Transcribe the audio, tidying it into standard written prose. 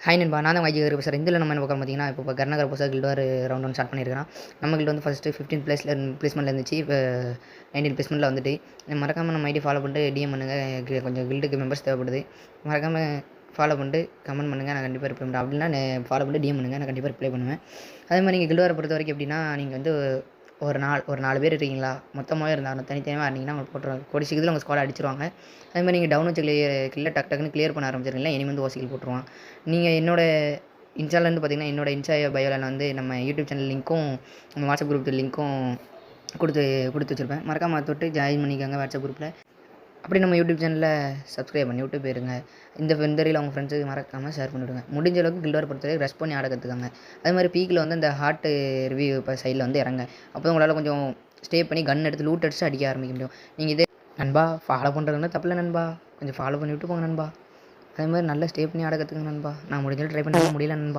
Hi நண்பா, நான் தான் வைஜி சார். இதில் நம்ம என்ன பார்க்குறோம் பார்த்தீங்கன்னா, இப்போ கர்நாகர் புதுசாக கில்டு வார் ரவுண்ட் 1 ஸ்டார்ட் பண்ணியிருக்கான். நம்ம கில்டு வந்து ஃபஸ்ட்டு 15 பிளேஸ்மெண்ட்டில் இருந்துச்சு. இப்போ 19 பிளேஸ்மெண்ட்டில் வந்துட்டு மறக்காமல் நம்ம ஐடி ஃபாலோ பண்ணிட்டு டிஎம் பண்ணுங்கள். கொஞ்சம் கில்டுக்கு மெம்பர்ஸ் தேவைப்படுது. மறக்காமல் ஃபாலோ பண்ணிட்டு கமெண்ட் பண்ணுங்கள். நான் கண்டிப்பாக ரிப்ளை பண்ணுறேன். அப்படின்னா ஃபாலோ பண்ணிட்டு டிஎம் பண்ணுங்கள். நான் கண்டிப்பாக ரிப்ளை பண்ணுவேன். அதே மாதிரி நீங்கள் கில்டு வாரை பொறுத்த வரைக்கும் எப்படின்னா, நீங்கள் வந்து ஒரு 4 பேர் இருக்கீங்களா, மொத்தமாகவே இருந்தாலும் தனித்தனியாக இருந்தீங்கன்னா அவங்க போட்டுருவாங்க. கோடி சீக்கிரத்தில் உங்கள் ஸ்குவாட் அடிச்சிருவாங்க. அதே மாதிரி நீங்கள் டவுன் வச்சு கில்லை டக்குன்னு கிளியர் பண்ண ஆரம்பிச்சிருக்கீங்களா, இனி வந்து ஓசிகள் போட்டுருவான். நீங்கள் என்னோட இன்ஸ்டாலேருந்து பார்த்தீங்கன்னா, என்னோட இன்ஸ்டா பயோவில் வந்து நம்ம யூடியூப் சேனல் லிங்க்கும் நம்ம வாட்ஸ்அப் குரூப் லிங்க்கும் கொடுத்து வச்சுருப்பேன். மறக்காமல் அதை தொட்டு ஜாயின் பண்ணிக்கோங்க வாட்ஸ்அப் குரூப்பில். அப்படி நம்ம யூடியூப் சேனலில் சப்ஸ்கிரைப் பண்ணி விட்டு போயிருங்க. இந்த ரீல் அவங்க ஃப்ரெண்ட்ஸுக்கு மறக்காமல் ஷேர் பண்ணிவிடுங்க. முடிஞ்ச அளவுக்கு கில்டு வார் பொறுத்தவரைக்கும் ரெஸ்ட் பண்ணி ஆட கற்றுக்காங்க. அதே மாதிரி பீக்கில் வந்து இந்த ஹார்ட் ரிவ்யூ இப்போ சைடில் வந்து இறங்க. அப்போ உங்களால் கொஞ்சம் ஸ்டே பண்ணி கன் எடுத்து லூட் அடிச்சு அடிக்க ஆரம்பிக்க முடியும். நீங்கள் இதே நண்பா ஃபாலோ பண்ணுறதுன்னா தப்பில்லை நண்பா, கொஞ்சம் ஃபாலோ பண்ணி விட்டு போங்க நண்பா. அதே மாதிரி நல்லா ஸ்டே பண்ணி ஆட கற்றுக்குங்க நண்பா. நான் முடிஞ்சாலும் ட்ரை பண்ண முடியல நண்பா.